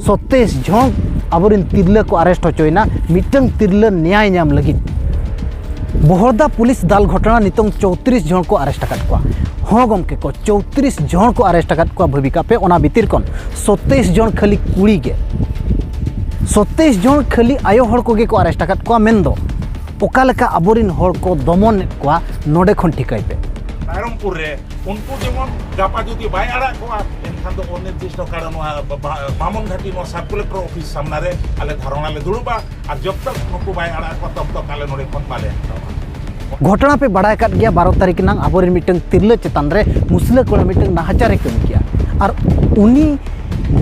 27 जन आबोरिन तिरला को अरेस्ट होचोयना मिटंग तिरला न्याय नाम लगित बोहरदा पुलिस दाल घटना नितों 34 जन को अरेस्ट अकाद कोआ हाँ गमके को 34 जन को अरेस्ट अकाद कोआ भूमिका पे ओना भीतर कौन 27 जन खाली कुड़ी के 27 जन खाली आयो हड़ को अरेस्ट अकाद कोआ मेंदो ओकालेका आबोरिन हड़ को दमन कोआ नोडे खन ठिकाई पे रायरंगपुर रे उनको जेमन गापा जुदी बाय आड़ा कोआ एनखान दो अनिर्दिष्ट कारण बामन घाटी नो सब कलेक्टर ऑफिस सामने रे आले धारणा ले दुड़ुबा और जब तक उनको बाय आड़ा को तब तक आले नोडे खन पाले घटना पे बड़ा काट गया 12 तारीख नांग आबोरिन मिटंग तिरला चेतान रे मुसला कोड़ा मिटंग नाहाचारे कम किया और उनी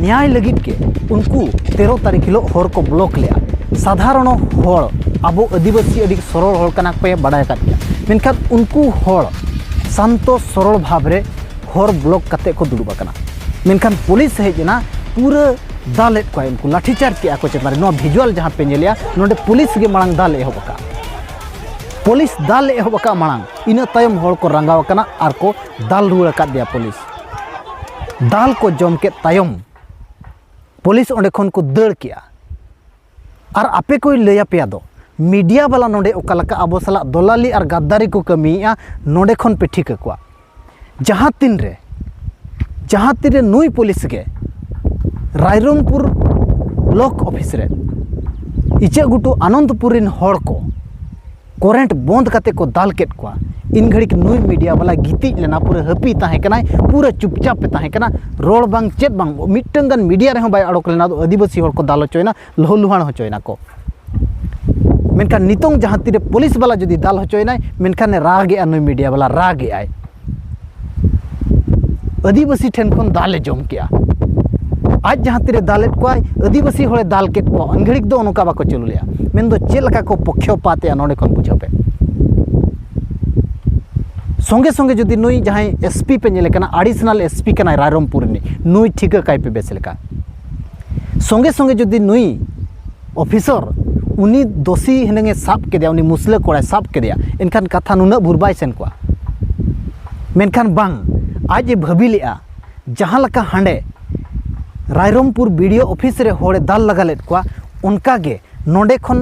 न्याय लगित के उनको 13 तारीख हिलो हर को ब्लॉक लिया साधारण हर आबो आदिवासी अड़ी सरल हर कना पे बड़ा काट गया मेनखान उनको हर शांतो सरल भाव रे हर ब्लॉक कते को दुड़ुबा कना मेनखान पुलिस हेजना पूरा दाल को उनको लाठीचार्ज किया को चेतान नो विजुअल जहां पे नेलिया नोडे पुलिस के मांग दाल एहबका पुलिस दाल एहबका मांग इना तायम हर को रंगाव कना आर को दाल रुड़ा का दिया पुलिस दाल को जम के तायम पुलिस ओंडे खन को दड़ किया और आपे कोई लैया पे दो मीडिया वाला नोडे ओकालका आबो साला दलाली और गद्दारी को कमिया नोडे खन पे ठीक को जहाँ तीन रे नुई पुलिस के रायरंगपुर ब्लॉक ऑफिस रे इचे गुटू आनंदपुर रिन हड़ को करेंट बंद करते को दाल केट को इन घड़ी नुई मीडिया वाला गीति लेना पूरा हपी ताहेकना पूरा चुपचाप पे ताहेकना रोड बांग चेत बांग मिटंग गन मीडिया रे बाय अड़क लेना आदिवासी हड़ को दाल होचोयना लहुलुहान होचोयना को मेनखान नितों जहाँ तीरे पुलिस वाला जुदी दाल होचोयना मेनखान रागे नुई मीडिया वाला रागे आय आदिवासी ठेन खन दाले जम किया आज जहाँ तीरे दालेट को आदिवासी हड़े दाल केट को अनघड़िक दो नोका बाको चलू लिया मेन दो चेल लका को पक्षपात या नोडे खन बुझापे संगे संगे जुदी नुई जहाँ एसपी पे नेले कना एडिशनल एसपी कना रायरंगपुर ने नुई ठिका काय पे बेस लेका संगे संगे जुदी नुई ऑफिसर उनी दोषी हिनेंगे साब के दिया उनी मुसले कोड़ा साब के दिया इनखान कथा नुना बुरबाई सेन को मेनखान बांग आज भाभी लिया जहाँ लका हांडे रायरंगपुर वीडियो ऑफिस रे होड़े दाल लगा लेट को उनका गे नोडे खन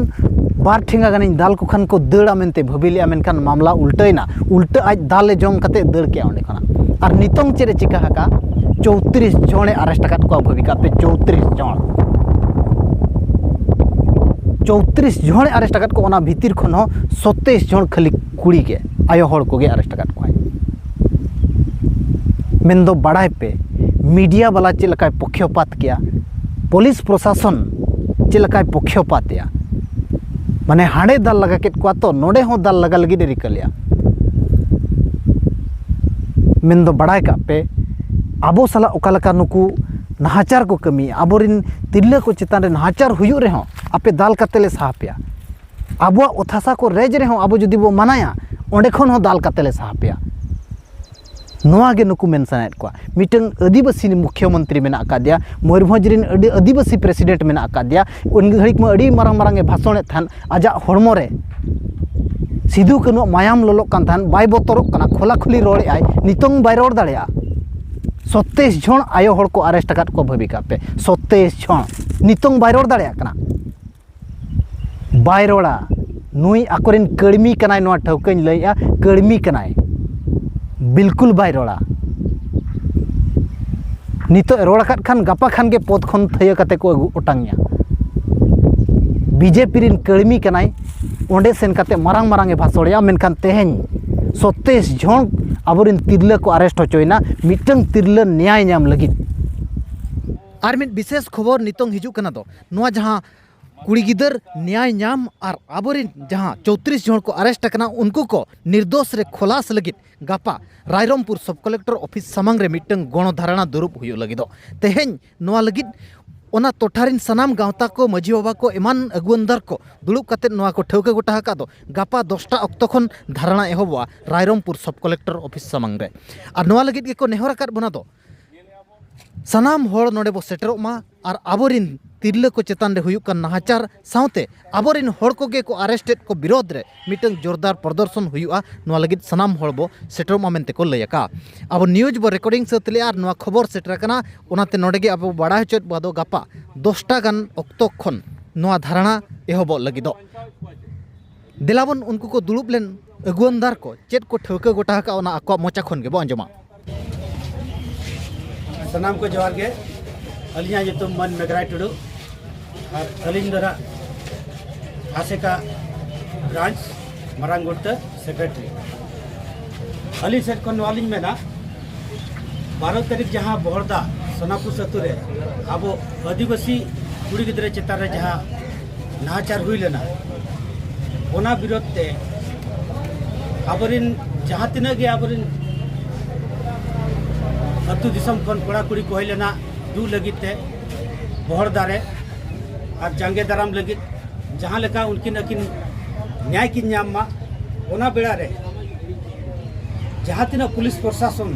बार ठेंगा गानी दाल को खान को दड़ा मेनते भाभी लिया मेनखान मामला उल्टना उल्टा आज दाल जम कते दड़ के ओंडे खना और नितों चेरे चिका हका 34 जने अरेस्ट अकाद को भूमिका पे 34 जन अरेस्ट अकाद को ओना भीतर खन 27 जन खाली कुड़ी के आयो हड़ को गे अरेस्ट अकाद को मेन दो बड़ाई पे मीडिया वाला चेलका पक्षपात किया पुलिस प्रशासन चेलका पक्षपात या माने हांडे दाल लगा के तो नोडे हो दाल लगा लगी रिका लिया मेन दो बड़ाई का पे आबो साला ओकालका नुकु नाहाचार को कमी आबोरिन तिरला को चेतान रे नाहाचार हुयु रे हो आपे दाल कतेले साहपिया आबो ओथासा को रेज रे हो आबो जुदी बो मनाया ओंडे खन हो दाल कतेले साहपिया नोआ गे नुकु मेंशनेट को मिटंग आदिवासी मुख्यमंत्री मेना आकादिया मयूरभंज रिन आदिवासी प्रेसिडेंट मेना आकादिया उन घड़िक में अड़ी मारंग मारंगे भाषण थान आजा हड़मो रे सिधु कानू मायाम लोलो कान थान बाय बतरक कना खोला खुली रोड़े आय नितंग बाय रोड़ दाड़िया 27 जन आयो हड़ को अरेस्ट अकाद को भूमिका पे 27 जन नितंग बाय रोड़ दाड़िया कना बाय रोड़ा नुई आकोरिन कर्मी कनाय नोआ ठौकन लैया कर्मी कनाय बिल्कुल बाय रोड़ा नितो रोड़ा खान गापा खान के पद खन थय कते को ओटांगिया बीजेपी रिन कर्मी कनाय ओंडे सेन कते मारंग मारंगे भाषणया मेनखान तेहेन 27 जन आबोरिन तिरला को अरेस्ट होचोयना मिटंग तिरला न्याय नाम लगित आर मिट विशेष खबर नितों हिजु कना दो नोआ जहां कुड़ी गिदर न्याय नाम और आबोरिन जहां 34 जन को अरेस्ट करना उनको को निर्दोष रे खुलास लगित गापा रायरंगपुर सब कलेक्टर ऑफिस सामंग रे मिटंग गणधारणा दुरुप हुयो लगिदो तेहेन नोआ लगित ओना टोठारिन सनाम गावता को मझी बाबा को एमान अगुवंदर को दुड़ुब कते नोआ को ठौका गोटा हका दो गापा 10टा अक्तो खन धारणा एहबवा रायरंगपुर सब कलेक्टर ऑफिस सामंग रे और नोआ लगित के को नेहर अकाद बना दो सनाम होड़ नोडे बो सेटरोग मा और आबोरिन तिरला को चेतान रे हुयुक कान नाहाचार साउते आबोरिन हर कोगे को अरेस्टेड को विरोध रे मिटंग जोरदार प्रदर्शन हुयुआ नोआ लगित सनाम हड़बो सेटरमा मेनते को लैका अब न्यूज बो रिकॉर्डिंग सतले आर नोआ खबर सेटर कना ओनाते नोडेगे अब बड़ा हचोत बादो गापा 10टा गान अक्तो खन नोआ धारणा एहबो लगिदो दिलाबन उनको को दुलुब लेन अगुवनदार को चेत को ठौका गोटा का ओना आको मोचा खन के बो अंजमा सनाम को जोहार गे अलिया जो मन मेघराय टुडू और अलिंग दरा आसेका ब्रांच मरांगुट सेक्रेटरी अली सेट को वालिंग में ना 12 तारीख जहाँ बोहरदा सोनापुर सतु रे अब आदिवासी कुड़ी गिद्रे चेतान रे जहाँ नाचार हुई लेना ओना विरोध ते आबरिन जहाँ तिना गे आबरिन अतु दिसम खन कोड़ा कुड़ी को लेना दू लगित ते बोहरदा रे और जांगे दाराम लगित जहाँ लेका उनकिन अकिन न्याय की नाम मा ओना बेड़ा रे जहाँ तिना पुलिस प्रशासन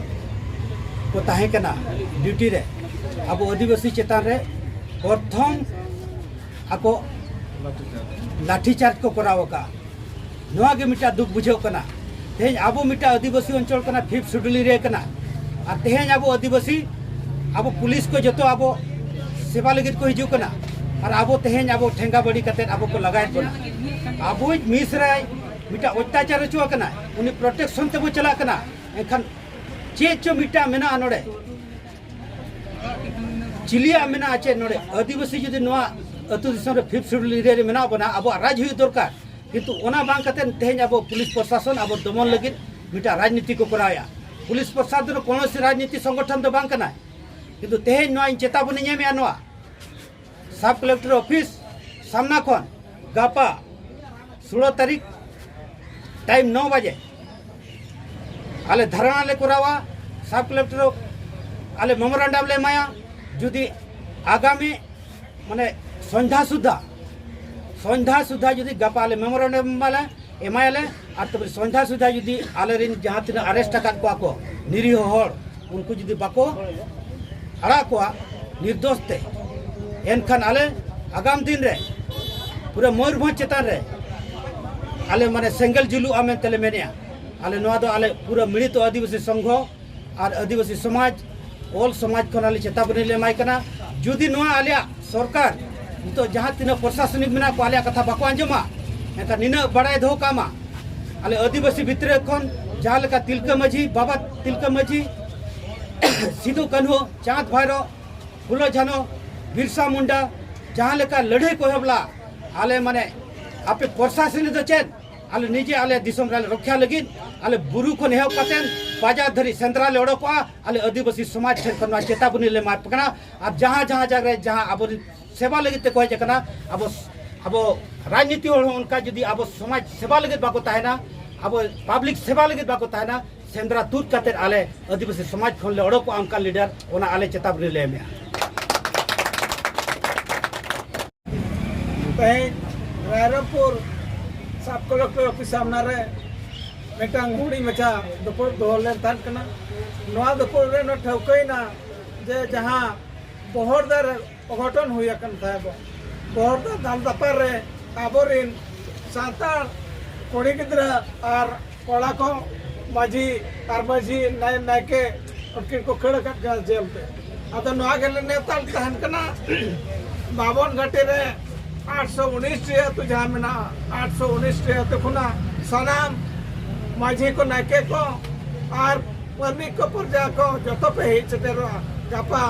को ताहे कना ड्यूटी रे अब आदिवासी चेतान रे प्रथम आको लाठीचार्ज को करावका नोआ गे मिटा दुख बुझेव कना तेज अब मिटा आदिवासी अंचल कना 5th शेड्यूल रे कना और तेज अब आदिवासी अब पुलिस को जो अब सेवा लगित को हिजू कना और अब तेज अब ठेंगा बड़ी कते अब को लगाए बना अब मिस रे मिटा अत्याचार चुआ कना उनी प्रोटेक्शन ते बो चला कना एखन चे चो मिटा मेना नोडे चिलिया मेना आचे नोडे आदिवासी जदि नोआ अतु दिसम रे 5th शेड्यूल रे मेना बना अब राज हुई दरकार किंतु ओना बांग कते तेज अब पुलिस प्रशासन अब दमन लगित मिटा राजनीति को कराया पुलिस प्रशासन कौन से राजनीति संगठन तो बांग कना किंतु तेज नोआ चेतावनी नेमे नोआ सब कलेक्टर ऑफिस सामना खन गापा 16 तारीख टाइम 9 बजे आले धरणा ले करावा सब कलेक्टर आले मेमोरेंडम ले माया जुदी आगामी माने संध्या सुधा जुदी गापा आले मेमोरेंडम माला एमायाले और तब संध्या सुधा जुदी आले रिन जहाँ तीन अरेस्ट को निरीह हर उनको जुदी बाको अड़ा को निर्दोष ते एनखान आले आगाम दिन रे पूरा मयूरभंज चेतान रे आले माने सेंगल जुलू आमेन तेले मेनिया आले नोआ दो आले पूरा मिलित आदिवासी संघ और आदिवासी समाज ऑल समाज खन आले चेतावनी ले माय कना जुदी नोआ आले सरकार तो जहाँ तीन प्रशासनिक मेना को आले कथा बाको अंजमा एका निना बड़ाय दो कामा आले आदिवासी भितरे खन जहाँ लेका तिलका माझी बाबा तिलका माझी सिधु कन्हू चाँद भैरो फुलो झानो बिरसा मुंडा जहाँ लेका लड़े को हबला आले माने आपे प्रशासन दो चेन आले निजे आले दिसम रे रक्षा लगिन आले बुरु को नेह कतेन बाजार धरी सेंद्रा ले ओडो को आले आदिवासी समाज ठेन कना चेतावनी ले मार पकना अब जहाँ जगह जहाँ अब सेवा लगित को कना अब राजनीति उनका जुदी अब समाज सेवा लगित बाको ताहेना अब पब्लिक सेवा लगित बाको ताहेना सेंद्रा तुत कते आले आदिवासी समाज खन ले ओडो को उनका लीडर ओना आले चेतावनी ले में रायरंगपुर सब कलेक्टर ऑफिस सामना रे मिटांग हुडी मचा दोपहर दोहलेन तान कना नोआ दोपहर रे न ठौकैना जे जहां बहरदार अघटन हुई कन थाबो बहरदार दाल दपर रे आबोरिन सांतार कोड़ी गिद्रा और कोड़ा को माझी नाय नायके उनके को खड़ कट गल जेल पे अद नोआ गेले नेता तहन कना बावन घटे रे 819 तो जहाँ में ना 819 तो खुना सनाम माझी को नाके को और परमी को पुरजा को जो तो पे ही चटेरो गापा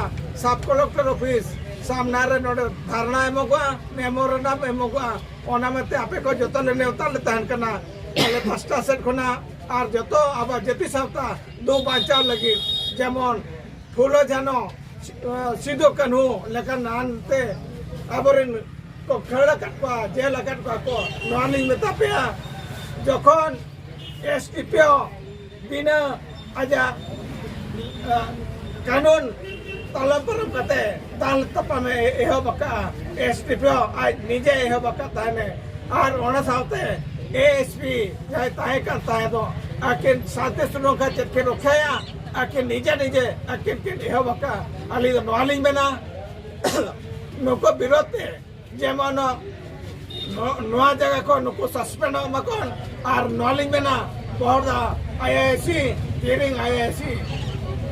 सब कलेक्टर ऑफिस सामना रे नोडे धारणा एमोगा मेमोरेंडम एमोगा ओना में ते आपे को जो तो लेने उतार लेता हन करना पहले 5टा सेट खुना और जो तो अब जति सप्ताह 2 बच्चा लगी जेमन फूलो जानो सिधो कन्हू लेकिन नानते आबरिन को खड़ा कटवा जेल कटवा को नॉनी में तापिया जखन एसटीपीओ बिना आजा कानून तलब पर कते ताल तपा में एहो बका एसटीपीओ आज निजे एहो बका ताने और ओना साथे एएसपी जाय ताहे करता है तो आके साथे सुनो का चटके रखाया आके निजे आके के एहो बका अली नॉनी में ना नुको विरोधते जेमन नवा जगह को नुको सस्पेंड मकन और नॉलिंग में ना बहुत आईआईसी हियरिंग आईआईसी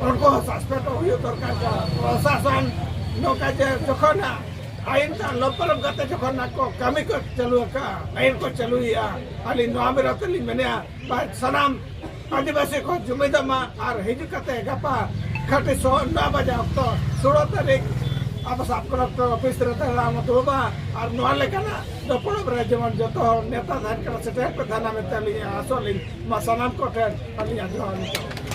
उनको सस्पेंड हुई दरकार का प्रशासन नौका जखन आईन का लोकल करते जखन को कमी को चलू का आईन को चलू या अली नवा विरोध ली मैंने सनाम आदिवासी को जुमेदमा और हिजू कते गपा खटे 9 बजे तो 16 तारीख अब साफ कलेक्टर ऑफिस रहते राम दुबा और नवा लेकना दोपड़ बरे जेमन जतो नेता धान करा सेटे प्रधान में तली आसोली मा सनाम को ठेर अली आज